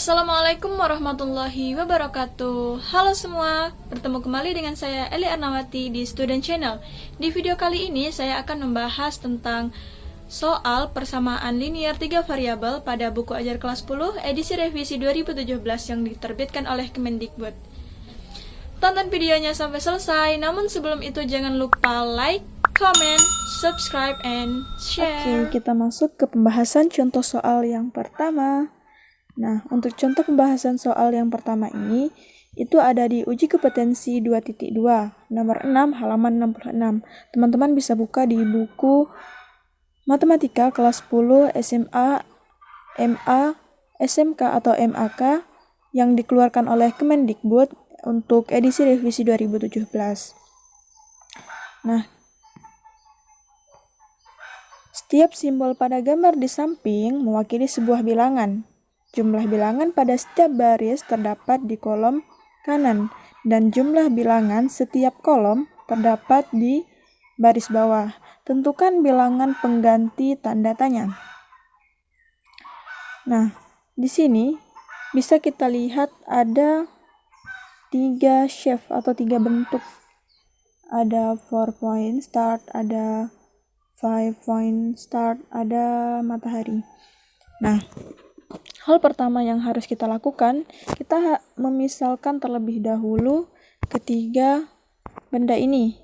Assalamualaikum warahmatullahi wabarakatuh. Halo semua, bertemu kembali dengan saya Eli Arnawati di Student Channel. Di video kali ini saya akan membahas tentang soal persamaan linear 3 variabel pada buku ajar kelas 10 edisi revisi 2017 yang diterbitkan oleh Kemendikbud. Tonton videonya sampai selesai, namun sebelum itu jangan lupa like, comment, subscribe, and share. Oke, kita masuk ke pembahasan contoh soal yang pertama. Nah, untuk contoh pembahasan soal yang pertama ini, itu ada di uji kompetensi 2.2, nomor 6, halaman 66. Teman-teman bisa buka di buku Matematika kelas 10 SMA, MA, SMK atau MAK yang dikeluarkan oleh Kemendikbud untuk edisi revisi 2017. Nah, setiap simbol pada gambar di samping mewakili sebuah bilangan. Jumlah bilangan pada setiap baris terdapat di kolom kanan, dan jumlah bilangan setiap kolom terdapat di baris bawah. Tentukan bilangan pengganti tanda tanya. Nah, di sini bisa kita lihat ada 3 shape atau 3 bentuk. Ada 4 point start, ada 5 point start, ada matahari. Nah, hal pertama yang harus kita lakukan, kita memisalkan terlebih dahulu ketiga benda ini.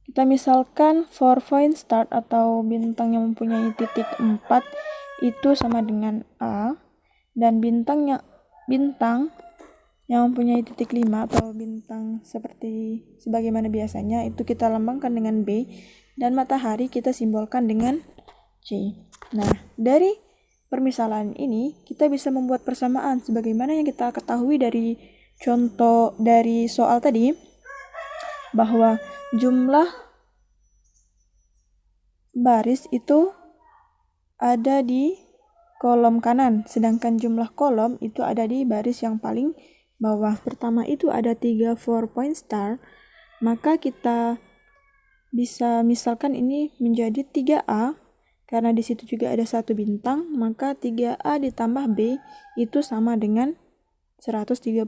Kita misalkan 4 point start atau bintang yang mempunyai titik 4 itu sama dengan A, dan bintang yang mempunyai titik 5 atau bintang seperti sebagaimana biasanya itu kita lambangkan dengan B, dan matahari kita simbolkan dengan C. Nah, dari permisalan ini kita bisa membuat persamaan sebagaimana yang kita ketahui dari contoh dari soal tadi, bahwa jumlah baris itu ada di kolom kanan, sedangkan jumlah kolom itu ada di baris yang paling bawah. Pertama itu ada 3 4 point star, maka kita bisa misalkan ini menjadi 3A, karena di situ juga ada satu bintang, maka 3A ditambah B itu sama dengan 131.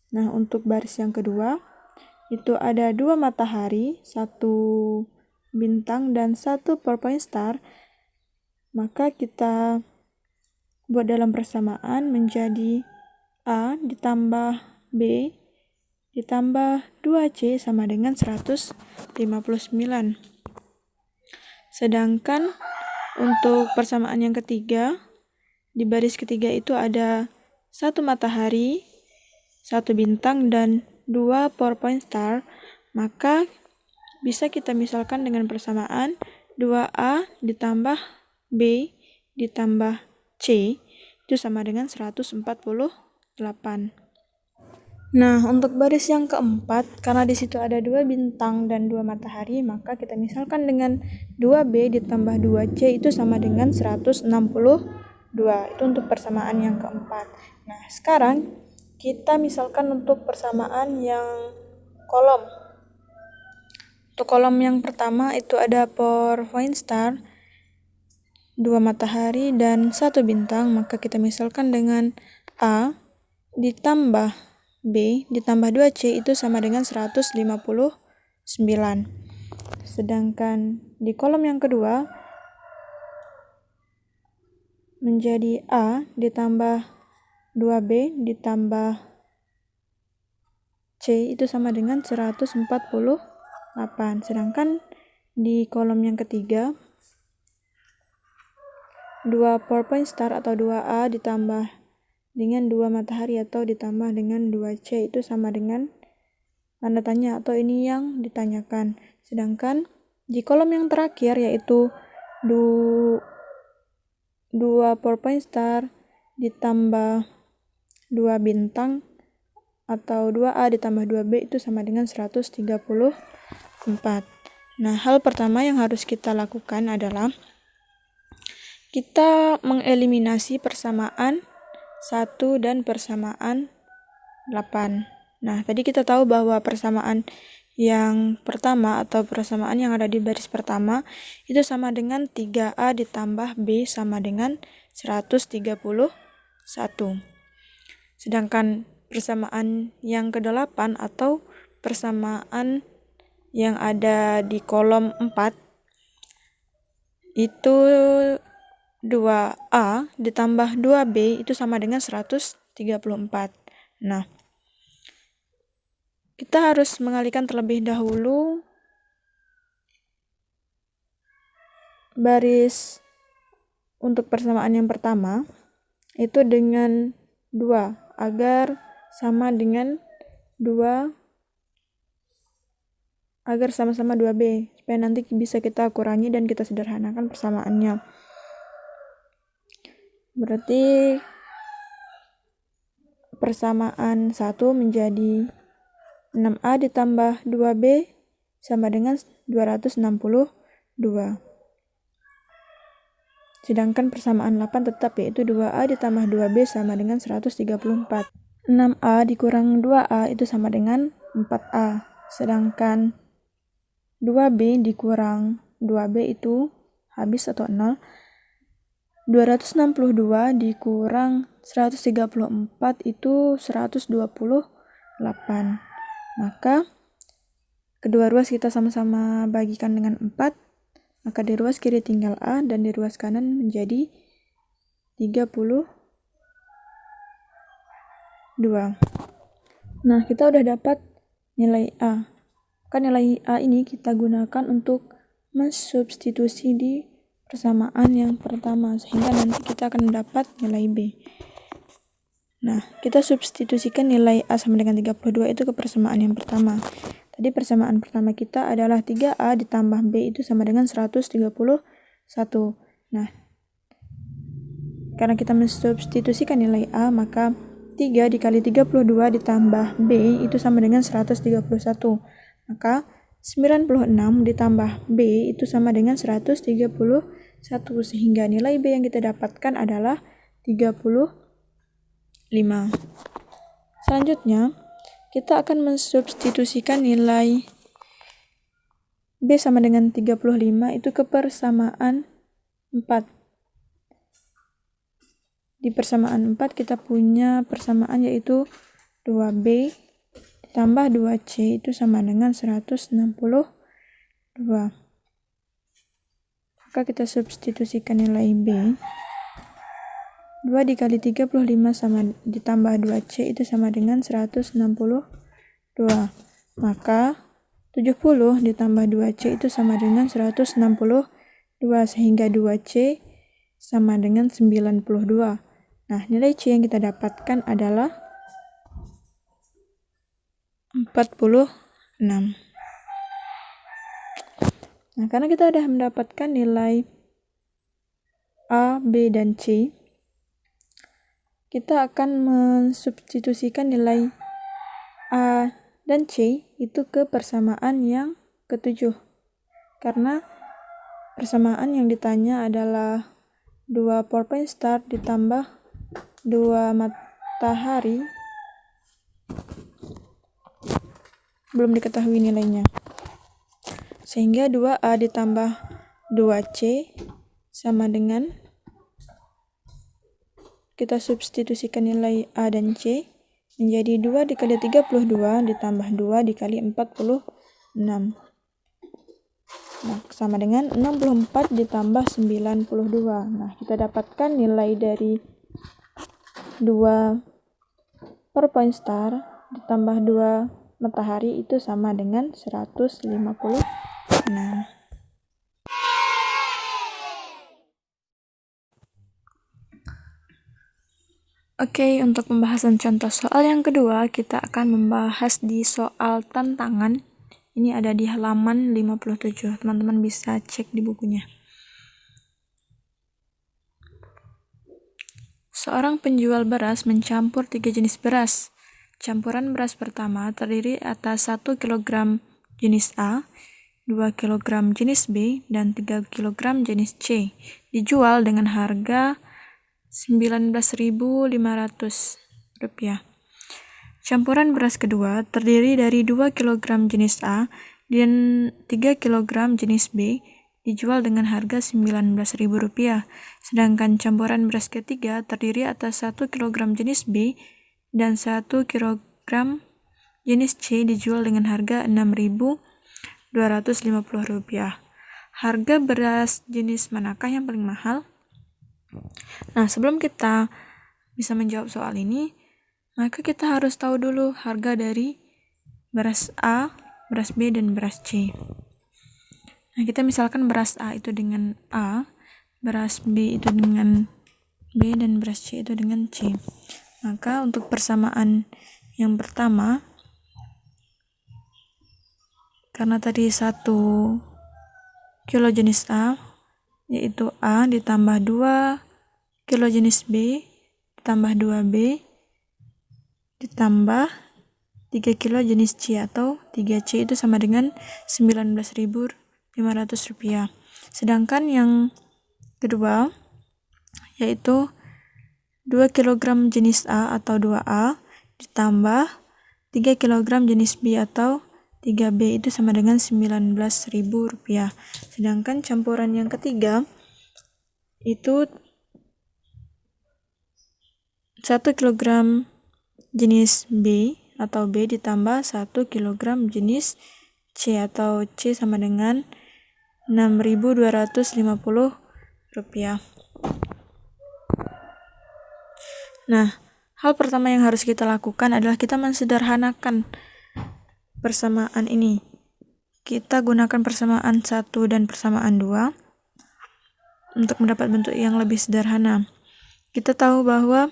Nah, untuk baris yang kedua, itu ada 2 matahari, 1 bintang, dan 1 4 point star, maka kita buat dalam persamaan menjadi A ditambah B ditambah 2C sama dengan 159. Sedangkan untuk persamaan yang ketiga, di baris ketiga itu ada 1 matahari, 1 bintang, dan 2 4 point star, maka bisa kita misalkan dengan persamaan 2A ditambah B ditambah C itu sama dengan 148. Nah, untuk baris yang keempat, karena di situ ada 2 bintang dan 2 matahari, maka kita misalkan dengan 2B ditambah 2C itu sama dengan 162. Itu untuk persamaan yang keempat. Nah, sekarang kita misalkan untuk persamaan yang kolom. Untuk kolom yang pertama itu ada 4 point star, 2 matahari, dan 1 bintang, maka kita misalkan dengan A ditambah B ditambah 2C itu sama dengan 159. Sedangkan di kolom yang kedua menjadi A ditambah 2B ditambah C itu sama dengan 148. Sedangkan di kolom yang ketiga 2 4 point star atau 2A ditambah dengan 2 matahari atau ditambah dengan 2C itu sama dengan tanda tanya atau ini yang ditanyakan. Sedangkan di kolom yang terakhir yaitu 2 4 point star ditambah 2 bintang atau 2A ditambah 2B itu sama dengan 134. Nah, hal pertama yang harus kita lakukan adalah kita mengeliminasi persamaan 1 dan persamaan 8. Nah, tadi kita tahu bahwa persamaan yang pertama atau persamaan yang ada di baris pertama itu sama dengan 3A ditambah B sama dengan 131. Sedangkan persamaan yang ke-8 atau persamaan yang ada di kolom 4 itu 2A ditambah 2B itu sama dengan 134. Nah, kita harus mengalihkan terlebih dahulu baris untuk persamaan yang pertama itu dengan 2 agar sama dengan 2 agar sama-sama 2B supaya nanti bisa kita kurangi dan kita sederhanakan persamaannya. Berarti persamaan 1 menjadi 6A ditambah 2B sama dengan 262. Sedangkan persamaan 8 tetap, yaitu 2A ditambah 2B sama dengan 134. 6A dikurang 2A itu sama dengan 4A. Sedangkan 2B dikurang 2B itu habis atau 0. 262 dikurang 134 itu 128. Maka kedua ruas kita sama-sama bagikan dengan 4, maka di ruas kiri tinggal A dan di ruas kanan menjadi 32. Nah, kita udah dapat nilai A. Kan nilai A ini kita gunakan untuk mensubstitusi di persamaan yang pertama sehingga nanti kita akan mendapat nilai B. Nah, kita substitusikan nilai A sama dengan 32 itu ke persamaan yang pertama. Tadi persamaan pertama kita adalah 3A ditambah B itu sama dengan 131. Nah, karena kita mensubstitusikan nilai A, maka 3 dikali 32 ditambah B itu sama dengan 131. Maka 96 ditambah B itu sama dengan 131, sehingga nilai B yang kita dapatkan adalah 35. Selanjutnya, kita akan mensubstitusikan nilai B sama dengan 35 itu ke persamaan 4. Di persamaan 4 kita punya persamaan yaitu 2B ditambah 2C itu sama dengan 162. Maka kita substitusikan nilai B. 2 dikali 35 sama ditambah 2C itu sama dengan 162. Maka 70 ditambah 2C itu sama dengan 162, sehingga 2C sama dengan 92. Nah, nilai C yang kita dapatkan adalah 46. Nah, karena kita sudah mendapatkan nilai A, B, dan C, kita akan mensubstitusikan nilai A dan C itu ke persamaan yang ke-7. Karena persamaan yang ditanya adalah 2 4-point star ditambah 2 matahari, belum diketahui nilainya. Sehingga 2A ditambah 2C sama dengan, kita substitusikan nilai A dan C menjadi 2 dikali 32 ditambah 2 dikali 46. Nah, sama dengan 64 ditambah 92. Nah, kita dapatkan nilai dari 2 per point star ditambah 2 matahari itu sama dengan 156. Oke, untuk pembahasan contoh soal yang kedua, kita akan membahas di soal tantangan. Ini ada di halaman 57. Teman-teman bisa cek di bukunya. Seorang penjual beras mencampur 3 jenis beras. Campuran beras pertama terdiri atas 1 kg jenis A, 2 kg jenis B, dan 3 kg jenis C. Dijual dengan harga Rp19.500. Campuran beras kedua terdiri dari 2 kg jenis A dan 3 kg jenis B, dijual dengan harga Rp19.000. Sedangkan campuran beras ketiga terdiri atas 1 kg jenis B dan 1 kg jenis C, dijual dengan harga Rp6.250. Harga beras jenis manakah yang paling mahal? Nah, sebelum kita bisa menjawab soal ini, maka kita harus tahu dulu harga dari beras A, beras B, dan beras C. Nah, kita misalkan beras A itu dengan A, beras B itu dengan B, dan beras C itu dengan C. Maka untuk persamaan yang pertama, karena tadi 1 kilo jenis A, yaitu A ditambah 2 kilo jenis B, ditambah 2B, ditambah 3 kilo jenis C atau 3C, itu sama dengan Rp19.500. Sedangkan yang kedua, yaitu 2 kg jenis A atau 2A ditambah 3 kg jenis B atau 3B, itu sama dengan Rp19.000. Sedangkan campuran yang ketiga itu 1 kg jenis B atau B ditambah 1 kg jenis C atau C, sama dengan Rp6.250. Nah, hal pertama yang harus kita lakukan adalah kita mensederhanakan persamaan ini. Kita gunakan persamaan 1 dan persamaan 2 untuk mendapat bentuk yang lebih sederhana. Kita tahu bahwa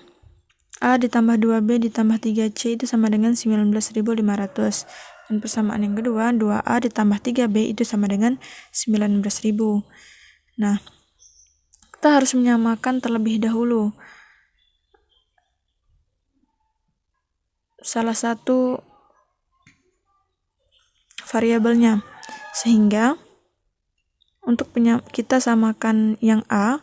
A ditambah 2B ditambah 3C itu sama dengan 19.500. Dan persamaan yang kedua, 2A ditambah 3B itu sama dengan 19.000. Nah, kita harus menyamakan terlebih dahulu salah satu variabelnya, sehingga untuk kita samakan yang A,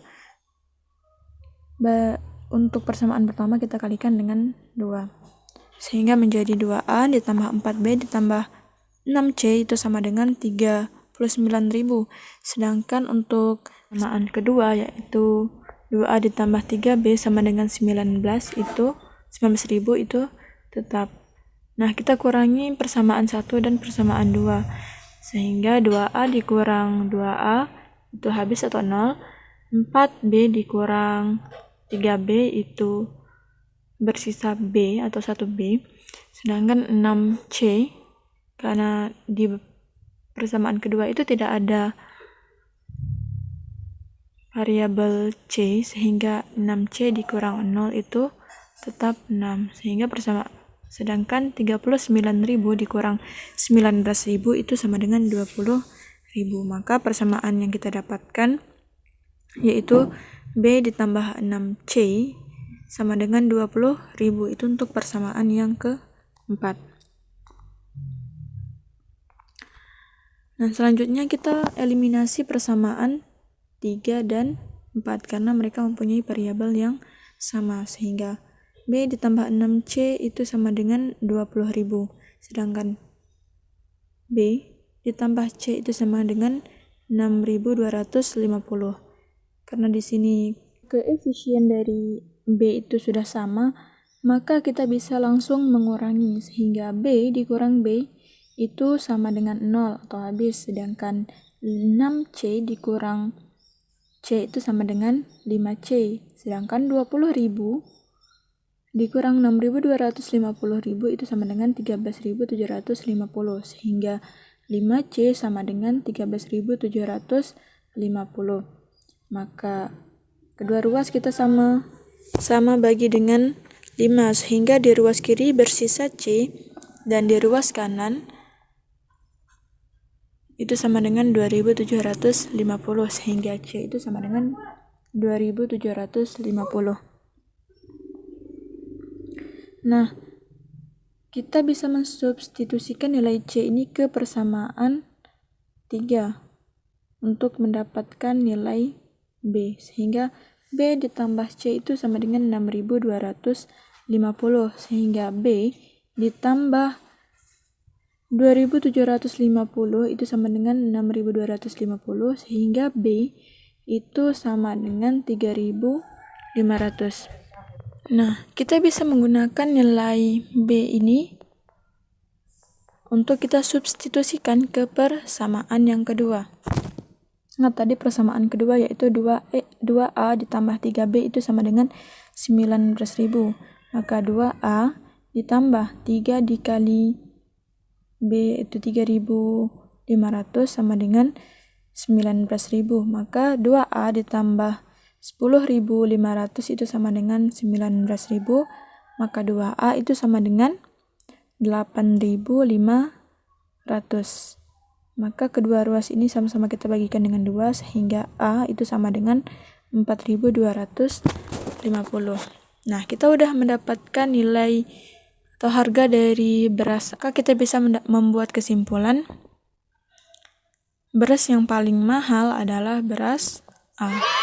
untuk persamaan pertama kita kalikan dengan 2, sehingga menjadi 2A ditambah 4B ditambah 6C itu sama dengan 39.000. Sedangkan untuk persamaan kedua, yaitu 2A ditambah 3B sama dengan 19, itu 19.000 itu tetap. Nah, kita kurangi persamaan 1 dan persamaan 2, sehingga 2A dikurang 2A itu habis atau 0, 4B dikurang 3B itu bersisa B atau 1B, sedangkan 6C, karena di persamaan kedua itu tidak ada variabel C, sehingga 6C dikurang 0 itu tetap 6, sehingga sedangkan 39.000 dikurang 19.000 itu sama dengan 20.000. Maka persamaan yang kita dapatkan yaitu B ditambah 6C sama dengan 20.000. Itu untuk persamaan yang keempat. Nah, selanjutnya kita eliminasi persamaan 3 dan 4 karena mereka mempunyai variabel yang sama, sehingga B ditambah 6C itu sama dengan 20.000. Sedangkan B ditambah C itu sama dengan 6.250. Karena di sini koefisien dari B itu sudah sama, maka kita bisa langsung mengurangi, sehingga B dikurang B itu sama dengan 0 atau habis. Sedangkan 6C dikurang C itu sama dengan 5C. Sedangkan 20.000 dikurang 6.250.000 itu sama dengan 13.750, sehingga 5C sama dengan 13.750. Maka kedua ruas kita sama bagi dengan 5, sehingga di ruas kiri bersisa C dan di ruas kanan itu sama dengan 2.750, sehingga C itu sama dengan 2.750. Nah, kita bisa mensubstitusikan nilai C ini ke persamaan 3 untuk mendapatkan nilai B, sehingga B ditambah C itu sama dengan 6.250, sehingga B ditambah 2.750 itu sama dengan 6.250, sehingga B itu sama dengan 3.500. Nah, kita bisa menggunakan nilai B ini untuk kita substitusikan ke persamaan yang kedua. Nah, tadi persamaan kedua yaitu 2A ditambah 3B itu sama dengan 19.000. Maka 2A ditambah 3 dikali B itu 3.500 sama dengan 19.000. Maka 2A ditambah 10.500 itu sama dengan 19.000. Maka 2A itu sama dengan 8.500. Maka kedua ruas ini sama-sama kita bagikan dengan 2 sehingga A itu sama dengan 4.250. Nah, kita udah mendapatkan nilai atau harga dari beras. Maka kita bisa membuat kesimpulan beras yang paling mahal adalah beras A.